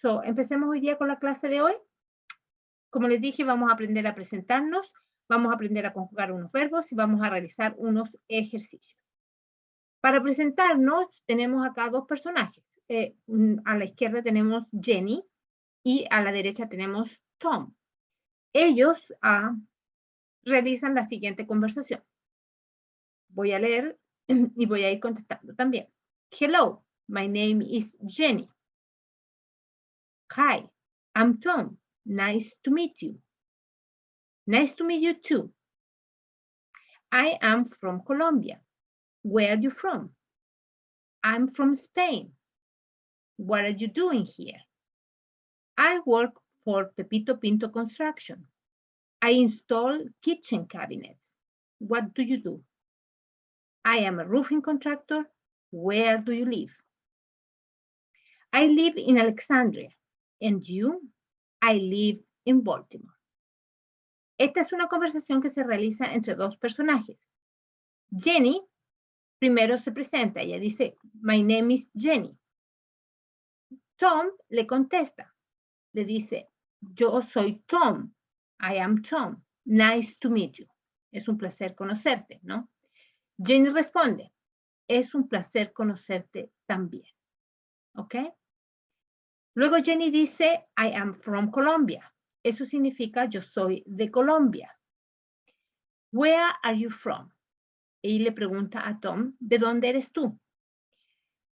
So, empecemos hoy día con la clase de hoy. Como les dije, vamos a aprender a presentarnos, vamos a aprender a conjugar unos verbos y vamos a realizar unos ejercicios. Para presentarnos, tenemos acá dos personajes. A la izquierda tenemos Jenny y a la derecha tenemos Tom. Ellos realizan la siguiente conversación. Voy a leer y voy a ir contestando también. Hello, my name is Jenny. Hi, I'm Tom. Nice to meet you. Nice to meet you too. I am from Colombia. Where are you from? I'm from Spain. What are you doing here? I work for Pepito Pinto Construction. I install kitchen cabinets. What do you do? I am a roofing contractor. Where do you live? I live in Alexandria. And you? I live in Baltimore. Esta es una conversación que se realiza entre dos personajes. Jenny primero se presenta, ella dice, my name is Jenny. Tom le contesta, le dice, yo soy Tom, I am Tom, nice to meet you. Es un placer conocerte, ¿no? Jenny responde, es un placer conocerte también, ¿ok? Luego Jenny dice, I am from Colombia. Eso significa yo soy de Colombia. Where are you from? Y le pregunta a Tom, ¿de dónde eres tú?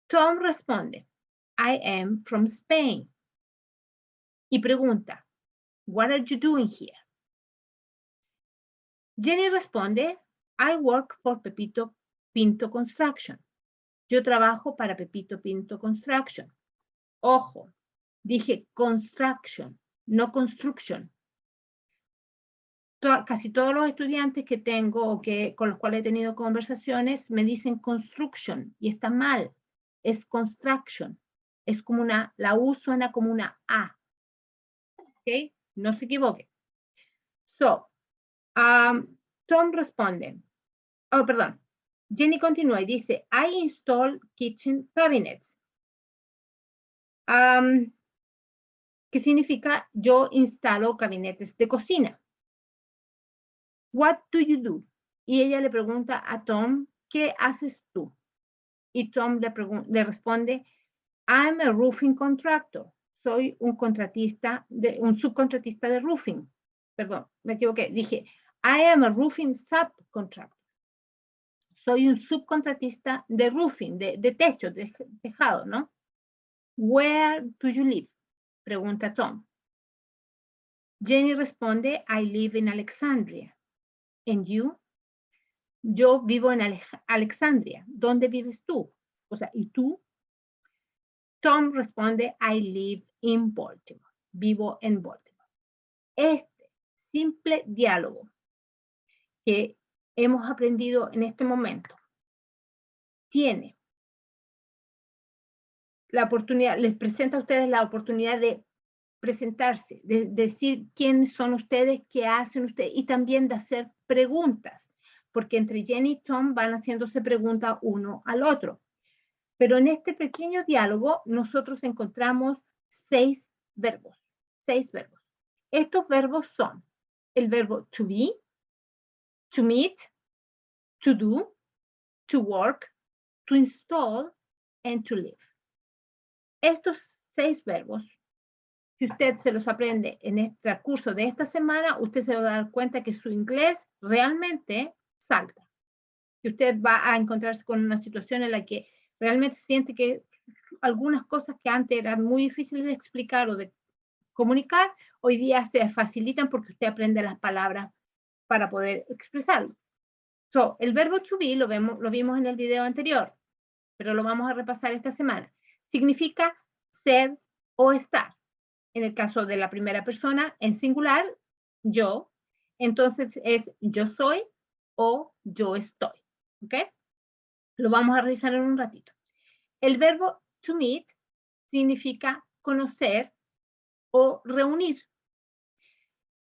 Tom responde, I am from Spain. Y pregunta, what are you doing here? Jenny responde, I work for Pepito Pinto Construction. Yo trabajo para Pepito Pinto Construction. Ojo, dije construction, no construction. Casi todos los estudiantes que tengo o con los cuales he tenido conversaciones me dicen construction y está mal. Es construction. Es como la U suena como una A. ¿Ok? No se equivoque. So, Tom responde. Oh, perdón. Jenny continúa y dice, I install kitchen cabinets. ¿Qué significa? Yo instalo gabinetes de cocina. What do you do? Y ella le pregunta a Tom, ¿qué haces tú? Y Tom le responde, I'm a roofing contractor. Soy un subcontratista de roofing. Perdón, me equivoqué. Dije, I am a roofing subcontractor. Soy un subcontratista de roofing, de techo, de tejado, ¿no? Where do you live? Pregunta Tom. Jenny responde, I live in Alexandria. And you? Yo vivo en Alexandria. ¿Dónde vives tú? O sea, ¿y tú? Tom responde, I live in Baltimore. Vivo en Baltimore. Este simple diálogo que hemos aprendido en este momento tiene la oportunidad, les presenta a ustedes la oportunidad de presentarse, de decir quiénes son ustedes, qué hacen ustedes y también de hacer preguntas, porque entre Jenny y Tom van haciéndose preguntas uno al otro. Pero en este pequeño diálogo nosotros encontramos 6 verbos, 6 verbos. Estos verbos son el verbo to be, to meet, to do, to work, to install, and to live. Estos 6 verbos, si usted se los aprende en este curso de esta semana, usted se va a dar cuenta que su inglés realmente salta. Que usted va a encontrarse con una situación en la que realmente siente que algunas cosas que antes eran muy difíciles de explicar o de comunicar, hoy día se facilitan porque usted aprende las palabras para poder expresarlo. So, el verbo to be lo vimos en el video anterior, pero lo vamos a repasar esta semana. Significa ser o estar. En el caso de la primera persona, en singular, yo, entonces es yo soy o yo estoy. ¿Ok? Lo vamos a revisar en un ratito. El verbo to meet significa conocer o reunir.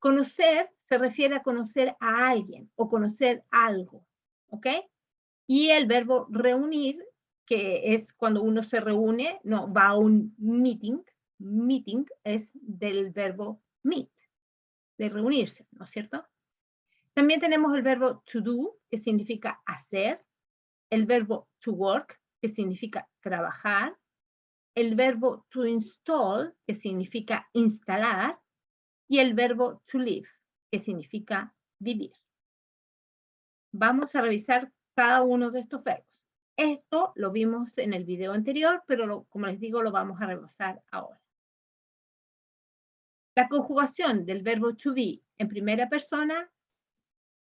Conocer se refiere a conocer a alguien o conocer algo. ¿Ok? Y el verbo reunir, que es cuando uno se reúne, no va a un meeting, meeting es del verbo meet, de reunirse, ¿no es cierto? También tenemos el verbo to do, que significa hacer, el verbo to work, que significa trabajar, el verbo to install, que significa instalar, y el verbo to live, que significa vivir. Vamos a revisar cada uno de estos verbos. Esto lo vimos en el video anterior, pero como les digo, lo vamos a repasar ahora. La conjugación del verbo to be en primera persona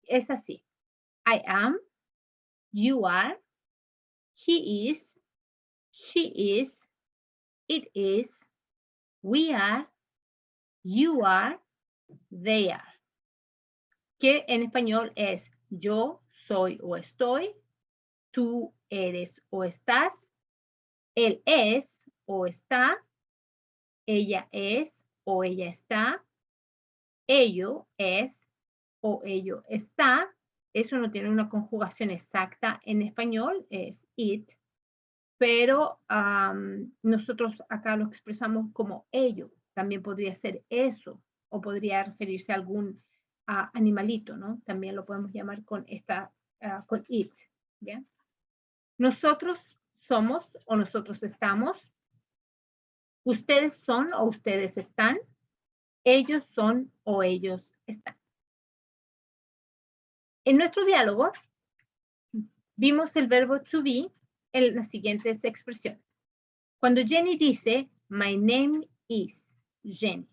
es así. I am, you are, he is, she is, it is, we are, you are, they are. Que en español es yo soy o estoy, tú eres o estás, él es o está, ella es o ella está, ello es o ello está. Eso no tiene una conjugación exacta en español, es it, pero nosotros acá lo expresamos como ello. También podría ser eso, o podría referirse a algún animalito, ¿no? También lo podemos llamar con con it, ¿ya? Nosotros somos o nosotros estamos, ustedes son o ustedes están, ellos son o ellos están. En nuestro diálogo vimos el verbo to be en las siguientes expresiones. Cuando Jenny dice, my name is Jenny.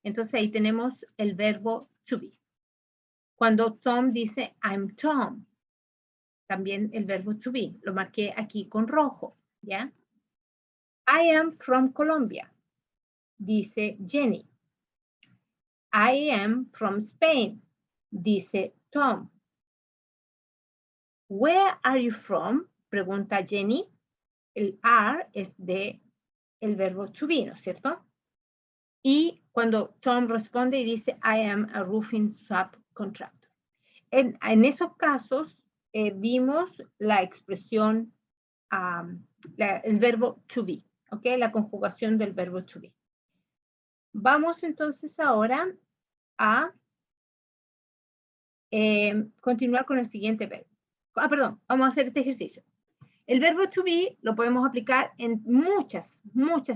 Entonces ahí tenemos el verbo to be. Cuando Tom dice, I'm Tom. También el verbo to be. Lo marqué aquí con rojo, ¿ya? I am from Colombia. Dice Jenny. I am from Spain. Dice Tom. Where are you from? Pregunta Jenny. El are es de el verbo to be, ¿no es cierto? Y cuando Tom responde y dice, I am a roofing subcontractor. En esos casos vimos la expresión, el verbo to be, ¿ok? La conjugación del verbo to be. Vamos entonces ahora a continuar con el siguiente verbo. Perdón, vamos a hacer este ejercicio. El verbo to be lo podemos aplicar en muchas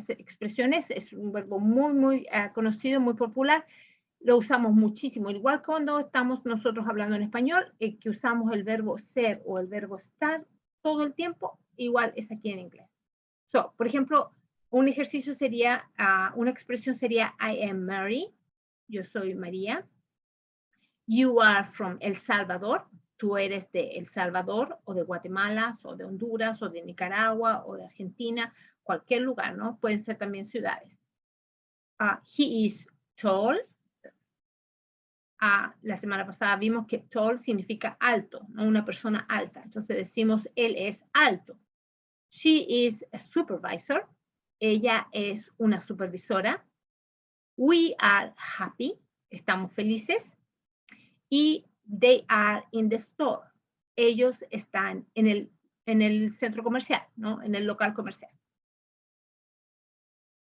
expresiones. Es un verbo muy conocido, muy popular. Lo usamos muchísimo. Igual cuando estamos nosotros hablando en español, que usamos el verbo ser o el verbo estar todo el tiempo, igual es aquí en inglés. So, por ejemplo, un ejercicio sería, una expresión sería I am Mary. Yo soy María. You are from El Salvador. Tú eres de El Salvador o de Guatemala o de Honduras o de Nicaragua o de Argentina, cualquier lugar, ¿no? Pueden ser también ciudades. He is tall. La semana pasada vimos que tall significa alto, ¿no? Una persona alta. Entonces decimos, él es alto. She is a supervisor. Ella es una supervisora. We are happy. Estamos felices. Y they are in the store. Ellos están en el centro comercial, ¿no? En el local comercial.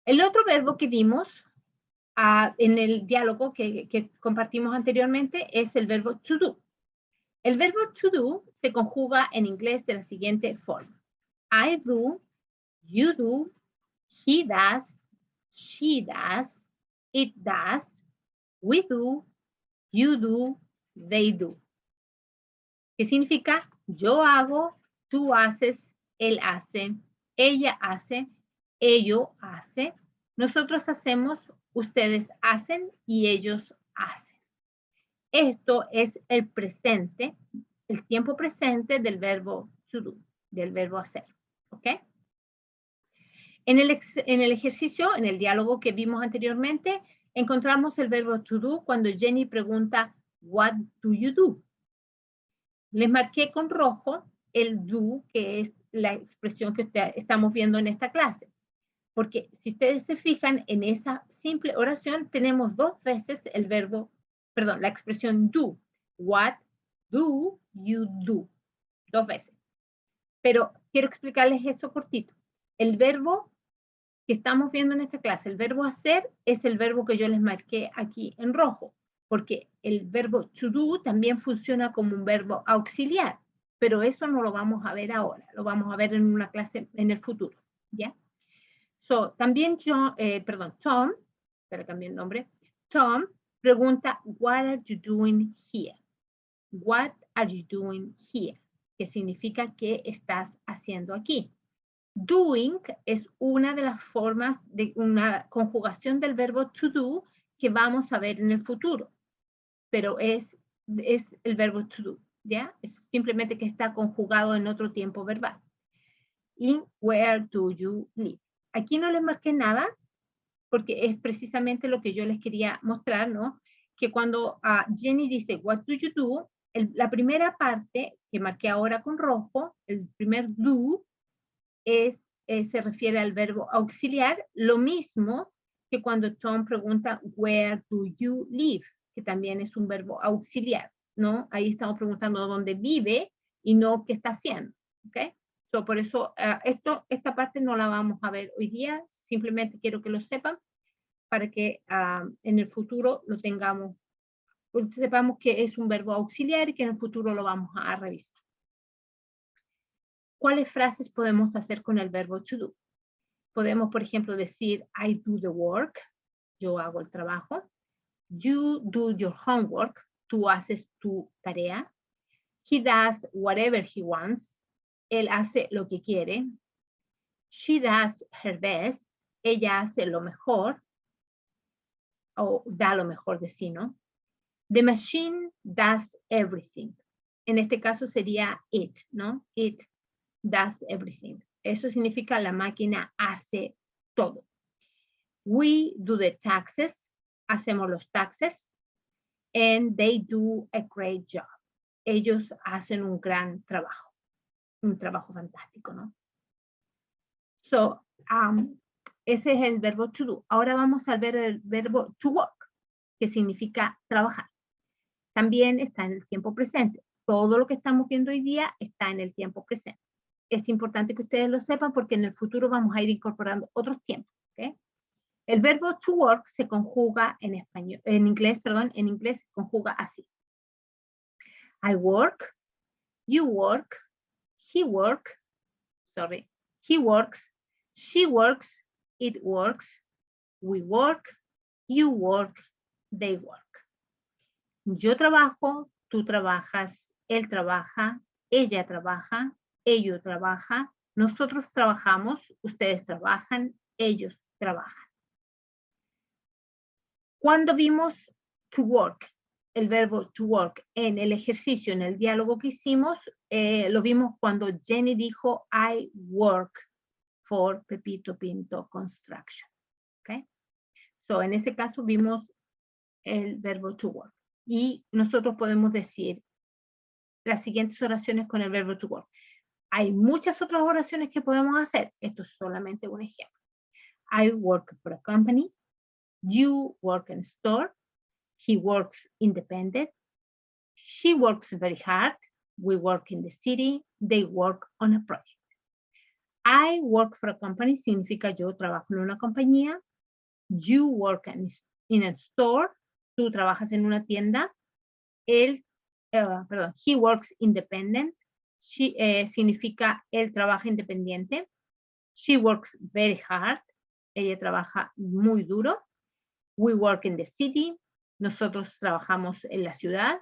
El otro verbo que vimos en el diálogo que compartimos anteriormente es el verbo to do. El verbo to do se conjuga en inglés de la siguiente forma. I do, you do, he does, she does, it does, we do, you do, they do. ¿Qué significa? Yo hago, tú haces, él hace, ella hace, ello hace, nosotros hacemos, ustedes hacen y ellos hacen. Esto es el presente, el tiempo presente del verbo to do, del verbo hacer. ¿Ok? En el ejercicio, en el diálogo que vimos anteriormente, encontramos el verbo to do cuando Jenny pregunta, what do you do? Les marqué con rojo el do, que es la expresión que estamos viendo en esta clase. Porque si ustedes se fijan en esa simple oración, tenemos dos veces el verbo, perdón, la expresión do. What do you do? Dos veces. Pero quiero explicarles esto cortito. El verbo que estamos viendo en esta clase, el verbo hacer, es el verbo que yo les marqué aquí en rojo, porque el verbo to do también funciona como un verbo auxiliar, pero eso no lo vamos a ver ahora, lo vamos a ver en una clase en el futuro, ¿ya? So, también Tom, pero cambié el nombre, Tom pregunta, what are you doing here? What are you doing here? Que significa ¿qué estás haciendo aquí? Doing es una de las formas de una conjugación del verbo to do que vamos a ver en el futuro, pero es el verbo to do, ¿ya? Es simplemente que está conjugado en otro tiempo verbal. Y where do you live? Aquí no les marqué nada, porque es precisamente lo que yo les quería mostrar, ¿no? Que cuando Jenny dice, what do you do? La primera parte que marqué ahora con rojo, el primer do, se refiere al verbo auxiliar, lo mismo que cuando Tom pregunta, where do you live? Que también es un verbo auxiliar, ¿no? Ahí estamos preguntando dónde vive y no qué está haciendo, ¿ok? So, por eso esta parte no la vamos a ver hoy día, simplemente quiero que lo sepan para que en el futuro lo tengamos, pues, sepamos que es un verbo auxiliar y que en el futuro lo vamos a revisar. ¿Cuáles frases podemos hacer con el verbo to do? Podemos, por ejemplo, decir, I do the work, yo hago el trabajo. You do your homework, tú haces tu tarea. He does whatever he wants, él hace lo que quiere. She does her best, ella hace lo mejor, o da lo mejor de sí, ¿no? The machine does everything. En este caso sería it, ¿no? It does everything. Eso significa la máquina hace todo. We do the taxes, hacemos los taxes, and they do a great job. Ellos hacen un gran trabajo, un trabajo fantástico, ¿no? So, ese es el verbo to do. Ahora vamos a ver el verbo to work, que significa trabajar. También está en el tiempo presente. Todo lo que estamos viendo hoy día está en el tiempo presente. Es importante que ustedes lo sepan porque en el futuro vamos a ir incorporando otros tiempos, ¿ok? El verbo to work se conjuga en inglés se conjuga así. I work, you work, he works, she works, it works, we work, you work, they work. Yo trabajo, tú trabajas, él trabaja, ella trabaja, ellos trabaja, nosotros trabajamos, ustedes trabajan, ellos trabajan. Cuando vimos to work, el verbo to work en el ejercicio, en el diálogo que hicimos, lo vimos cuando Jenny dijo, I work for Pepito Pinto Construction. ¿Okay? So, en ese caso vimos el verbo to work. Y nosotros podemos decir las siguientes oraciones con el verbo to work. Hay muchas otras oraciones que podemos hacer. Esto es solamente un ejemplo. I work for a company. You work in a store. He works independent. She works very hard. We work in the city. They work on a project. I work for a company significa yo trabajo en una compañía. You work in a store. Tú trabajas en una tienda. He works independent. Significa él trabaja independiente. She works very hard. Ella trabaja muy duro. We work in the city. Nosotros trabajamos en la ciudad.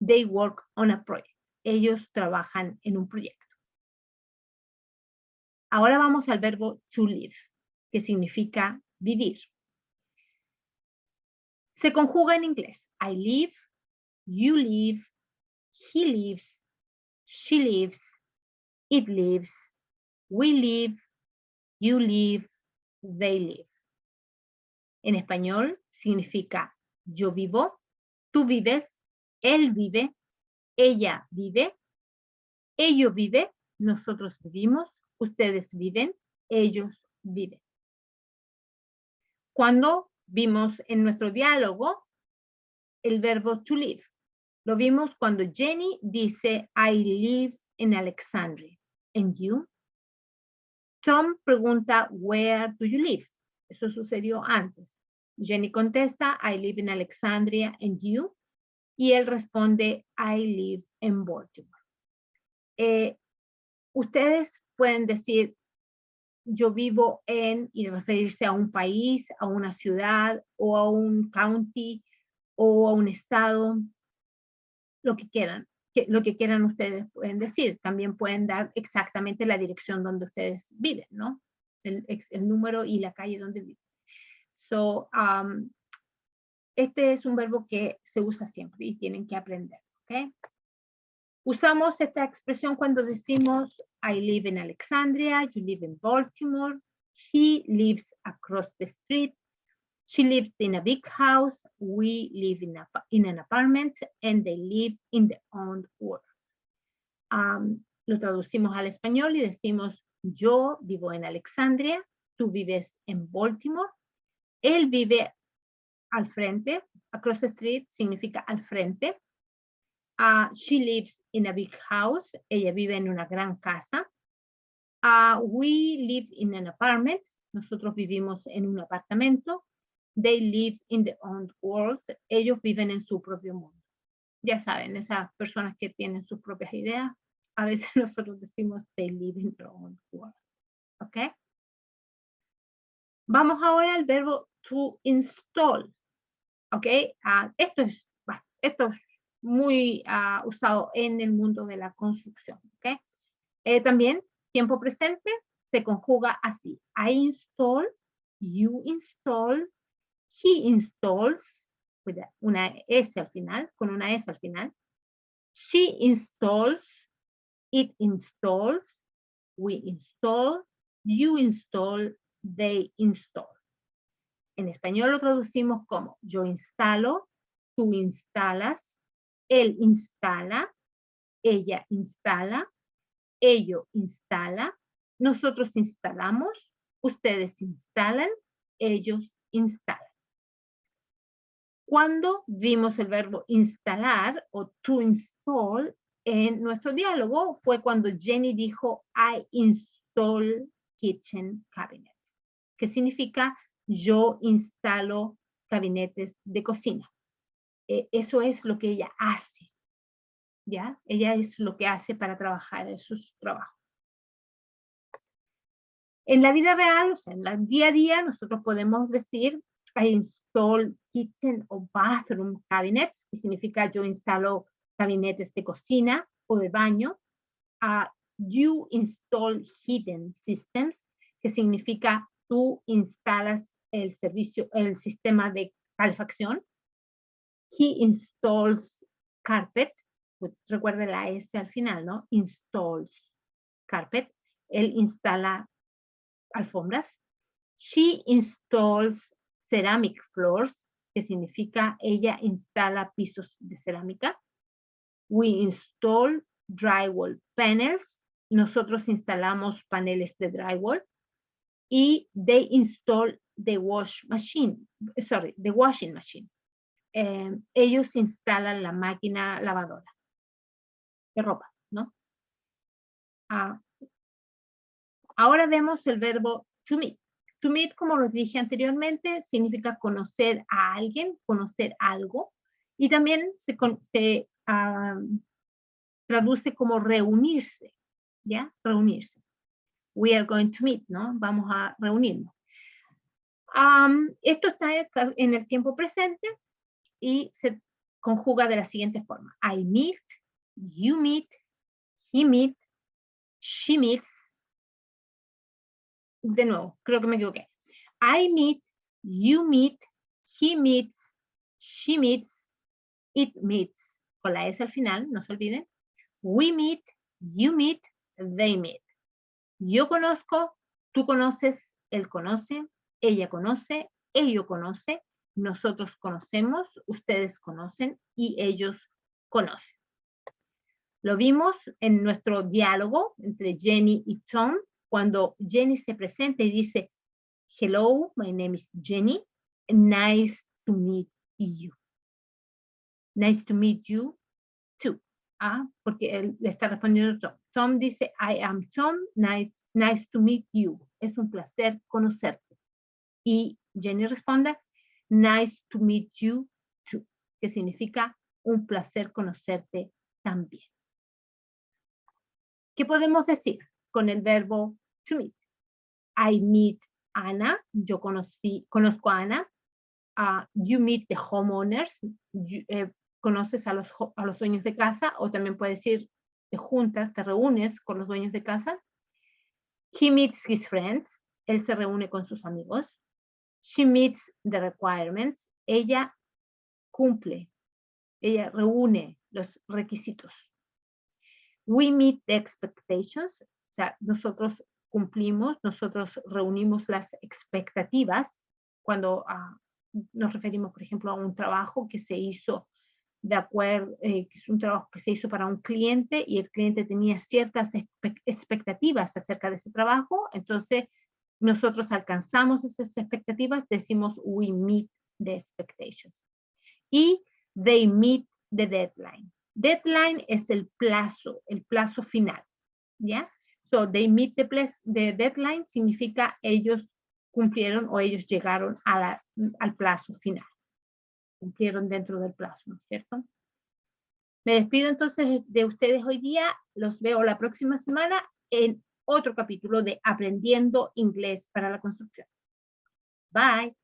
They work on a project. Ellos trabajan en un proyecto. Ahora vamos al verbo to live, que significa vivir. Se conjuga en inglés. I live, you live, he lives, she lives, it lives, we live, you live, they live. En español significa yo vivo, tú vives, él vive, ella vive, ellos vive, nosotros vivimos, ustedes viven, ellos viven. Cuando vimos en nuestro diálogo el verbo to live, lo vimos cuando Jenny dice, I live in Alexandria. And you? Tom pregunta, where do you live? Eso sucedió antes. Jenny contesta, I live in Alexandria, and you? Y él responde, I live in Baltimore. Ustedes pueden decir, yo vivo en, y referirse a un país, a una ciudad, o a un county, o a un estado, lo que quieran. Lo que quieran ustedes pueden decir. También pueden dar exactamente la dirección donde ustedes viven, ¿no? El número y la calle donde viven. So, este es un verbo que se usa siempre y tienen que aprender, ¿ok? Usamos esta expresión cuando decimos, I live in Alexandria, you live in Baltimore, he lives across the street, she lives in a big house, we live in an apartment, and they live in their own world. Lo traducimos al español y decimos, yo vivo en Alexandria, tú vives en Baltimore, él vive al frente, across the street significa al frente. She lives in a big house, ella vive en una gran casa. We live in an apartment, nosotros vivimos en un apartamento. They live in their own world, ellos viven en su propio mundo. Ya saben, esas personas que tienen sus propias ideas, a veces nosotros decimos they live in their own world. ¿Ok? Vamos ahora al verbo to install. ¿Ok? Esto es muy usado en el mundo de la construcción. ¿Ok? También, tiempo presente se conjuga así. I install, you install, he installs, con una S al final. She installs, it installs, we install, you install, they install. En español lo traducimos como yo instalo, tú instalas, él instala, ella instala, ello instala, nosotros instalamos, ustedes instalan, ellos instalan. Cuando vimos el verbo instalar o to install en nuestro diálogo fue cuando Jenny dijo I install kitchen cabinets, que significa yo instalo gabinetes de cocina. Eso es lo que ella hace, ¿ya? Ella es lo que hace para trabajar en sus trabajos. En la vida real, o sea, en el día a día, nosotros podemos decir I install kitchen o bathroom cabinets, que significa yo instalo gabinetes de cocina o de baño. You install heating systems, que significa tú instalas el sistema de calefacción. He installs carpet, pues recuerde la S al final, ¿no? Installs carpet. Él instala alfombras. She installs ceramic floors, que significa ella instala pisos de cerámica. We install drywall panels. Nosotros instalamos paneles de drywall. Y they install the washing machine. Ellos instalan la máquina lavadora de ropa, ¿no? Ahora vemos el verbo to meet. To meet, como los dije anteriormente, significa conocer a alguien, conocer algo, y también se traduce como reunirse, ¿ya? Reunirse. We are going to meet, ¿no? Vamos a reunirnos. Esto está en el tiempo presente y se conjuga de la siguiente forma. I meet, you meet, he meet, she meets. De nuevo, creo que me equivoqué. I meet, you meet, he meets, she meets, it meets. Con la S al final, no se olviden. We meet, you meet, they meet. Yo conozco, tú conoces, él conoce, ella conoce, ello conoce, nosotros conocemos, ustedes conocen y ellos conocen. Lo vimos en nuestro diálogo entre Jenny y Tom, cuando Jenny se presenta y dice, hello, my name is Jenny, nice to meet you. Nice to meet you too. Porque él le está respondiendo a Tom. Tom dice, I am Tom, nice Nice to meet you. Es un placer conocerte. Y Jenny responde, nice to meet you too, que significa un placer conocerte también. ¿Qué podemos decir con el verbo to meet? I meet Anna. Yo conozco a Ana. You meet the homeowners. Conoces a los dueños de casa, o también puedes decir te juntas, te reúnes con los dueños de casa. He meets his friends. Él se reúne con sus amigos. She meets the requirements. Ella cumple, ella reúne los requisitos. We meet the expectations. O sea, nosotros cumplimos, nosotros reunimos las expectativas cuando nos referimos, por ejemplo, a un trabajo que se hizo de acuerdo, que es un trabajo que se hizo para un cliente y el cliente tenía ciertas expectativas acerca de ese trabajo, entonces nosotros alcanzamos esas expectativas, decimos we meet the expectations. Y they meet the deadline. Deadline es el plazo final, ¿ya? So, they meet the deadline significa ellos cumplieron o ellos llegaron al plazo final. Cumplieron dentro del plazo, ¿no es cierto? Me despido entonces de ustedes hoy día. Los veo la próxima semana en otro capítulo de Aprendiendo Inglés para la Construcción. Bye.